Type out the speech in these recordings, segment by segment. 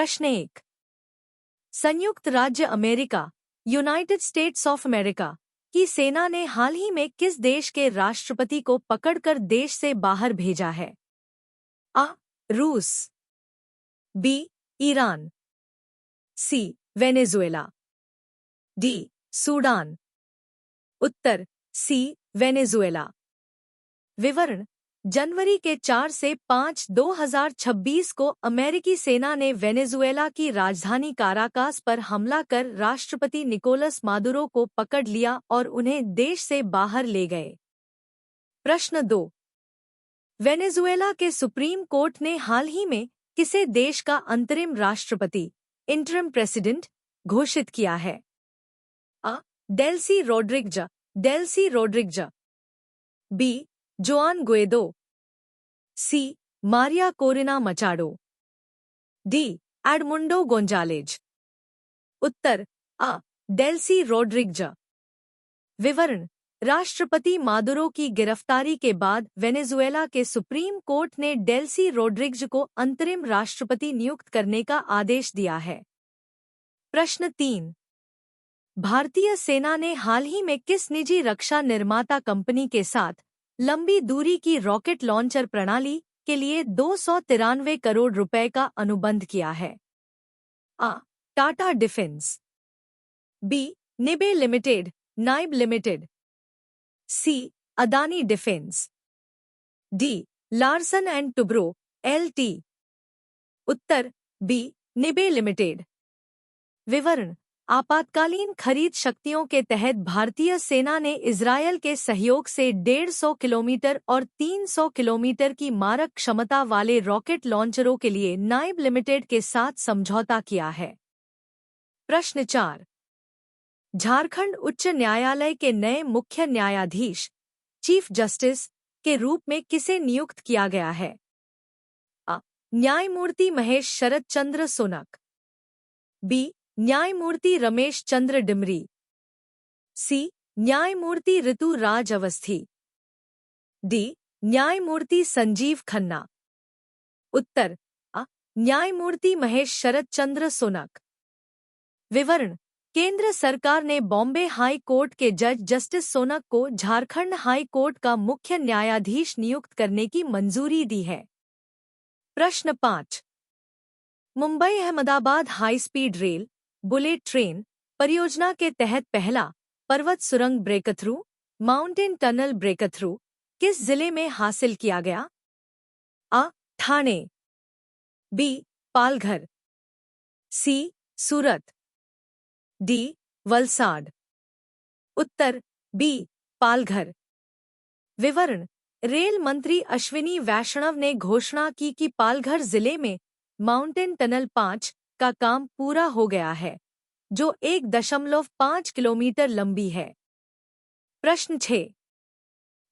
प्रश्न 1। संयुक्त राज्य America United states of America की सेना ने हाल ही में किस देश के राष्ट्रपति को पकड़कर देश से बाहर भेजा है? आ. रूस, B. Iran, C. Venezuela, D. Sudan. उत्तर सी. वेनेजुएला। विवरण: जनवरी के 4 से 5, 2026 को अमेरिकी सेना ने वेनेजुएला की राजधानी काराकास पर हमला कर राष्ट्रपति निकोलस मादुरो को पकड़ लिया और उन्हें देश से बाहर ले गए। प्रश्न 2। वेनेजुएला के सुप्रीम कोर्ट ने हाल ही में किसे देश का अंतरिम राष्ट्रपति इंटरिम प्रेसिडेंट घोषित किया है? A. Delcy Rodriguez, B. Juan Guaido, C. Maria Corina Machado, D. Edmundo Gonzalez. उत्तर आ. Delcy Rodriguez. विवरण: राष्ट्रपति मादुरो की गिरफ्तारी के बाद वेनेजुएला के सुप्रीम कोर्ट ने डेल्सी रोड्रिग्ज को अंतरिम राष्ट्रपति नियुक्त करने का आदेश दिया है। प्रश्न 3। भारतीय सेना ने हाल ही में किस निजी रक्षा निर्माता कंपनी के साथ लंबी दूरी की रॉकेट लॉन्चर प्रणाली के लिए 293 करोड़ रुपए का अनुबंध किया है? A. Tata defence, B. Nibe limited, C. Adani defence, D. Larsen and Toubro LT. उत्तर बी. निबे लिमिटेड। विवरण: आपातकालीन खरीद शक्तियों के तहत भारतीय सेना ने इजरायल के सहयोग से 150 किलोमीटर और 300 किलोमीटर की मारक क्षमता वाले रॉकेट लॉन्चरों के लिए नाइब लिमिटेड के साथ समझौता किया है। प्रश्न 4। झारखंड उच्च न्यायालय के नए मुख्य न्यायाधीश चीफ जस्टिस के रूप में किसे नियुक्त किया गया है? आ. न्यायमूर्ति महेश शरद चंद्र सोनक, बी. न्यायमूर्ति रमेश चंद्र डिमरी, सी. न्यायमूर्ति ऋतु राज अवस्थी, डी. न्यायमूर्ति संजीव खन्ना। उत्तर आ. न्यायमूर्ति महेश शरद चंद्र सोनक। विवरण: केंद्र सरकार ने बॉम्बे हाई कोर्ट के जज जस्टिस सोनक को झारखंड हाई कोर्ट का मुख्य न्यायाधीश नियुक्त करने की मंजूरी दी है। प्रश्न 5। Mumbai Ahmedabad high speed rail bullet train परियोजना के तहत पहला पर्वत सुरंग ब्रेकथ्रू माउंटेन टनल ब्रेकथ्रू किस जिले में हासिल किया गया? आ. ठाणे, बी. पालघर, सी. सूरत, डी. वलसाड। उत्तर बी. पालघर। विवरण: रेल मंत्री अश्विनी वैष्णव ने घोषणा की कि पालघर जिले में माउंटेन टनल 5 का काम पूरा हो गया है, जो 1.5 किलोमीटर लंबी है। प्रश्न 6।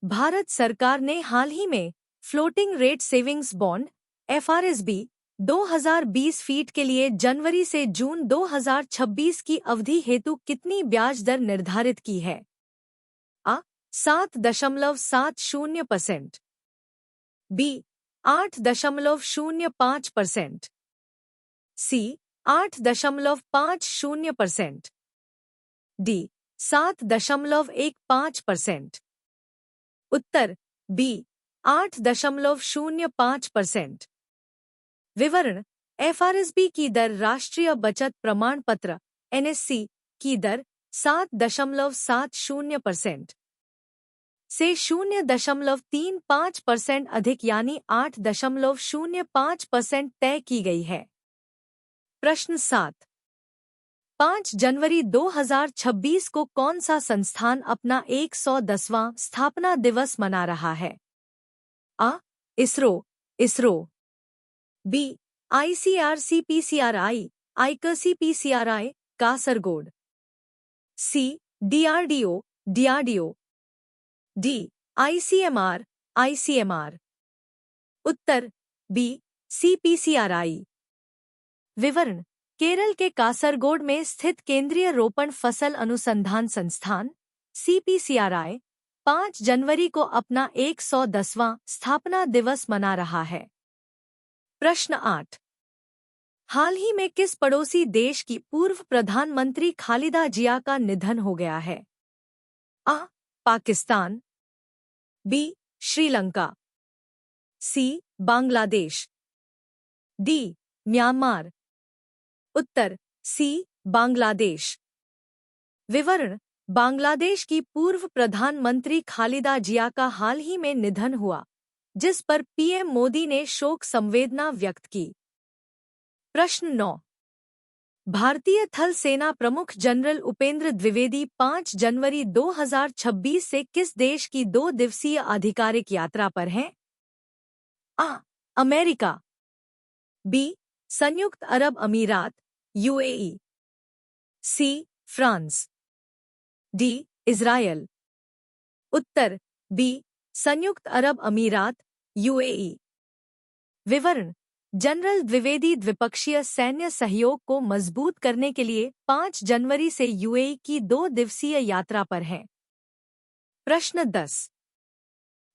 भारत सरकार ने हाल ही में floating rate savings bond FRSB 2020 feet के लिए जनवरी से जून 2026 की अवधि हेतु कितनी ब्याज दर निर्धारित की है? आ. 7.70%, बी. 8.05%, सी. 8.50%, डी. 7.15%। उत्तर बी. 8.05%। विवरण: FRSB की दर राष्ट्रीय बचत प्रमाण पत्र NSC की दर 7.70% से 0.35% अधिक यानी 8.05% तय की गई है। प्रश्न 7। 5 जनवरी 2026 को कौन सा संस्थान अपना 110वां स्थापना दिवस मना रहा है? आ. इसरो, बी. ICRC-PCRI कासरगोड, सी. DRDO, D. ICMR। उत्तर बी. CPCRI। विवरण: केरल के कासरगोड में स्थित केंद्रीय रोपण फसल अनुसंधान संस्थान CPCRI 5 जनवरी को अपना 110वां स्थापना दिवस मना रहा है। प्रश्न 8। हाल ही में किस पड़ोसी देश की पूर्व प्रधानमंत्री खालिदा जिया का निधन हो गया है? आ. पाकिस्तान, बी. श्रीलंका, सी. बांग्लादेश, डी. म्यांमार। उत्तर सी. बांग्लादेश। विवरण: बांग्लादेश की पूर्व प्रधानमंत्री खालिदा जिया का हाल ही में निधन हुआ, जिस पर पीएम मोदी ने शोक संवेदना व्यक्त की। प्रश्न 9। भारतीय थल सेना प्रमुख जनरल उपेंद्र द्विवेदी 5 जनवरी 2026 से किस देश की 2 दिवसीय आधिकारिक यात्रा पर हैं? आ. America, B. संयुक्त अरब अमीरात UAE, C. France, D. Israel. उत्तर बी. संयुक्त अरब अमीरात यूएई। विवरण: जनरल द्विवेदी द्विपक्षीय सैन्य सहयोग को मजबूत करने के लिए 5 जनवरी से यूएई की 2 दिवसीय यात्रा पर हैं। प्रश्न 10।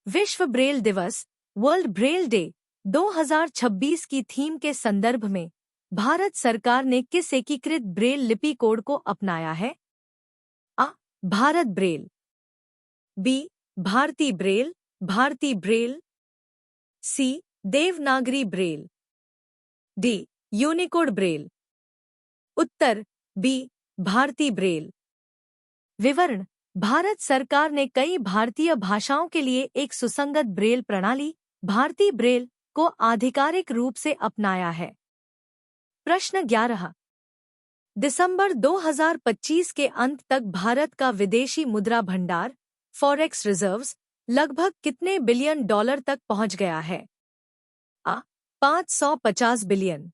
विश्व ब्रेल दिवस वर्ल्ड ब्रेल डे 2026 की थीम के संदर्भ में भारत सरकार ने किस एकीकृत ब्रेल लिपि कोड को अपनाया है? A. Bharat Braille, B. Bharati Braille, C. Devanagari Braille, D. Unicode Braille. उत्तर बी. भारती ब्रेल। विवरण: भारत सरकार ने कई भारतीय भाषाओं के लिए एक सुसंगत ब्रेल प्रणाली भारती ब्रेल को आधिकारिक रूप से अपनाया है। प्रश्न 11। दिसंबर 2025 के अंत तक भारत का विदेशी मुद्रा भंडार फॉरेक्स रिजर्व्स लगभग कितने बिलियन डॉलर तक पहुंच गया है? आ. 550 बिलियन,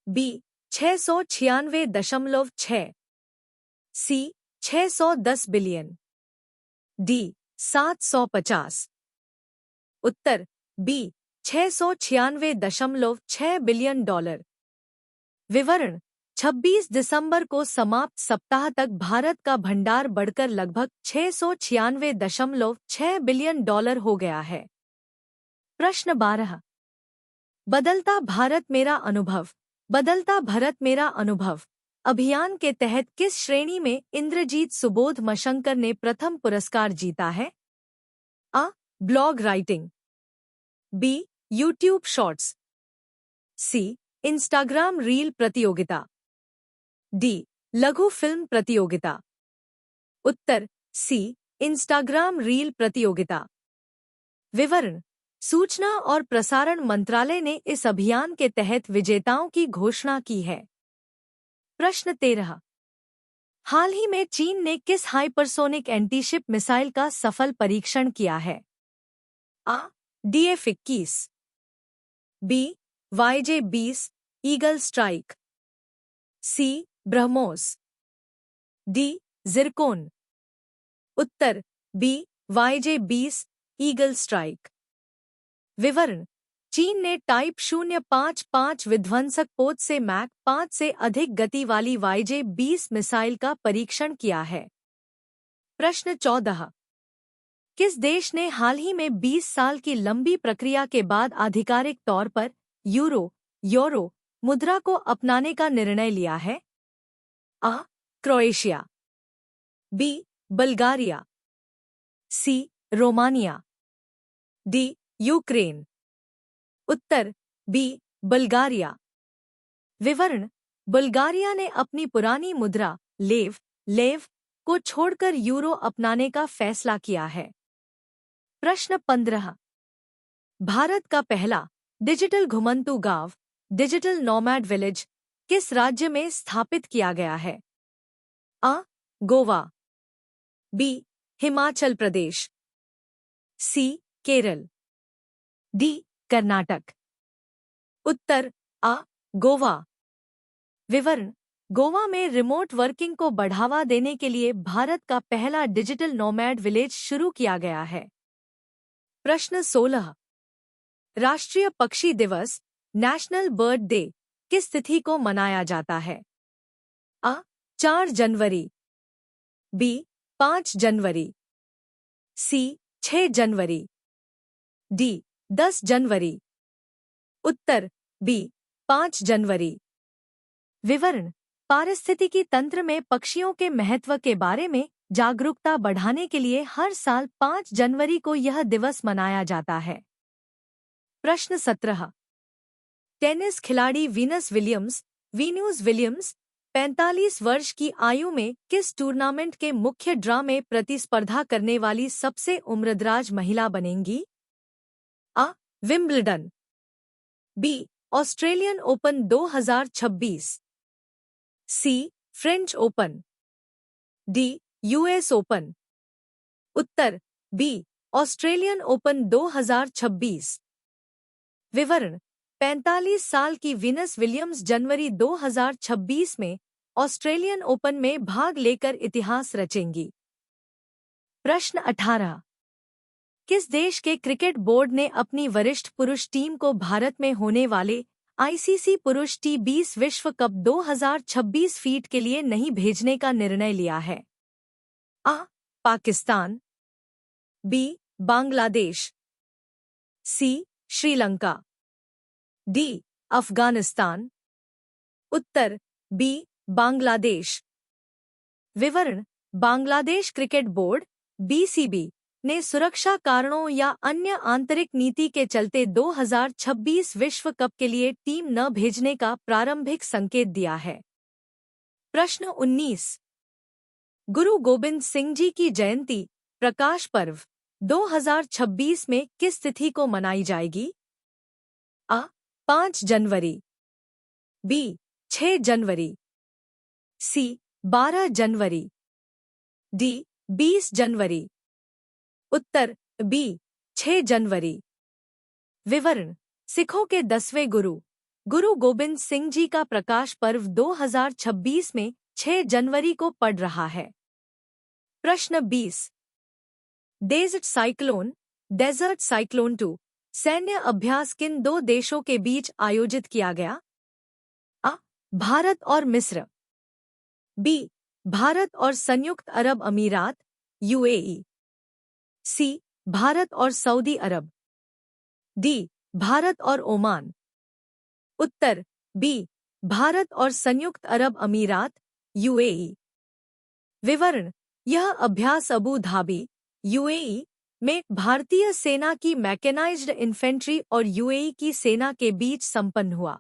बी. 696.6, सी. 610 बिलियन, डी. 750। उत्तर बी. 696.6 billion dollar. विवरण: 26 दिसंबर को समाप्त सप्ताह तक भारत का भंडार बढ़कर लगभग 696.6 बिलियन डॉलर हो गया है। प्रश्न 12। बदलता भारत मेरा अनुभव अभियान के तहत किस श्रेणी में इंद्रजीत सुबोध मशंकर ने प्रथम पुरस्कार जीता है? A. Blog writing, B. YouTube shorts, C. Instagram reel प्रतियोगिता, डी. लघु फिल्म प्रतियोगिता। उत्तर सी. इंस्टाग्राम रील प्रतियोगिता। विवरण: सूचना और प्रसारण मंत्रालय ने इस अभियान के तहत विजेताओं की घोषणा की है। प्रश्न 13। हाल ही में चीन ने किस हाइपरसोनिक एंटीशिप मिसाइल का सफल परीक्षण किया है? A. DF-21, B. YJ-20 eagle strike, C. BrahMos, D. Zircon. उत्तर बी. YJ-20 eagle strike. विवरण: चीन ने टाइप 055 विध्वंसक पोत से मैक 5 से अधिक गति वाली YJ-20 मिसाइल का परीक्षण किया है। प्रश्न 14। किस देश ने हाल ही में 20 साल की लंबी प्रक्रिया के बाद आधिकारिक तौर पर यूरो मुद्रा को अपनाने का निर्णय लिया है? A. Croatia, B. Bulgaria, C. Romania, D. Ukraine. उत्तर बी. बल्गारिया। विवरण: बुल्गारिया ने अपनी पुरानी मुद्रा लेव को छोड़कर यूरो अपनाने का फैसला किया है। प्रश्न 15। भारत का पहला डिजिटल घुमंतू गांव डिजिटल नोमैड विलेज किस राज्य में स्थापित किया गया है? आ. गोवा, बी. हिमाचल प्रदेश, सी. केरल, डी. कर्नाटक। उत्तर आ. गोवा। विवरण: गोवा में रिमोट वर्किंग को बढ़ावा देने के लिए भारत का पहला डिजिटल नोमैड विलेज शुरू किया गया है। प्रश्न 16। राष्ट्रीय पक्षी दिवस नेशनल बर्ड डे किस तिथि को मनाया जाता है? आ. 4 जनवरी, बी. 5 जनवरी, सी. 6 जनवरी, डी. 10 जनवरी। उत्तर बी. 5 जनवरी। विवरण: पारिस्थितिकी तंत्र में पक्षियों के महत्व के बारे में जागरूकता बढ़ाने के लिए हर साल 5 जनवरी को यह दिवस मनाया जाता है। प्रश्न 17। टेनिस खिलाड़ी वीनस विलियम्स 45 वर्ष की आयु में किस टूर्नामेंट के मुख्य ड्रॉ में प्रतिस्पर्धा करने वाली सबसे उम्रदराज महिला बनेंगी? आ. Wimbledon, B. Australian Open 2026, C. French Open, D. US Open. उत्तर: बी. Australian Open 2026। विवरण: 45 साल की वीनस विलियम्स जनवरी 2026 में ऑस्ट्रेलियन ओपन में भाग लेकर इतिहास रचेंगी। प्रश्न 18। किस देश के क्रिकेट बोर्ड ने अपनी वरिष्ठ पुरुष टीम को भारत में होने वाले आईसीसी पुरुष T20 विश्व कप 2026 फीट के लिए नहीं भेजने का निर्णय लिया है? आ. पाकिस्तान, बी. बांग्लादेश, सी. श्रीलंका, डी. अफगानिस्तान। उत्तर: बी. बांग्लादेश। विवरण: बांग्लादेश क्रिकेट बोर्ड (BCB) ने सुरक्षा कारणों या अन्य आंतरिक नीति के चलते 2026 विश्व कप के लिए टीम न भेजने का प्रारंभिक संकेत दिया है। प्रश्न 19। गुरु गोबिंद सिंह जी की जयंती प्रकाश पर्व 2026 में किस तिथि को मनाई जाएगी? आ. 5 जनवरी, बी. 6 जनवरी, सी. 12 जनवरी, डी. 20 जनवरी। उत्तर: बी. 6 जनवरी। विवरण: सिखों के 10वें गुरु गोबिंद सिंह जी का प्रकाश पर्व 2026 में 6 जनवरी को पड़ रहा है। प्रश्न 20। डेजर्ट साइक्लोन 2 सैन्य अभ्यास किन दो देशों के बीच आयोजित किया गया? आ. भारत और मिस्र, बी. भारत और संयुक्त अरब अमीरात UAE, सी. भारत और सऊदी अरब, डी. भारत और ओमान। उत्तर: बी. भारत और संयुक्त अरब अमीरात UAE। विवरण: यह अभ्यास अबू धाबी UAE में भारतीय सेना की मैकेनाइज्ड इन्फेंट्री और UAE की सेना के बीच संपन्न हुआ।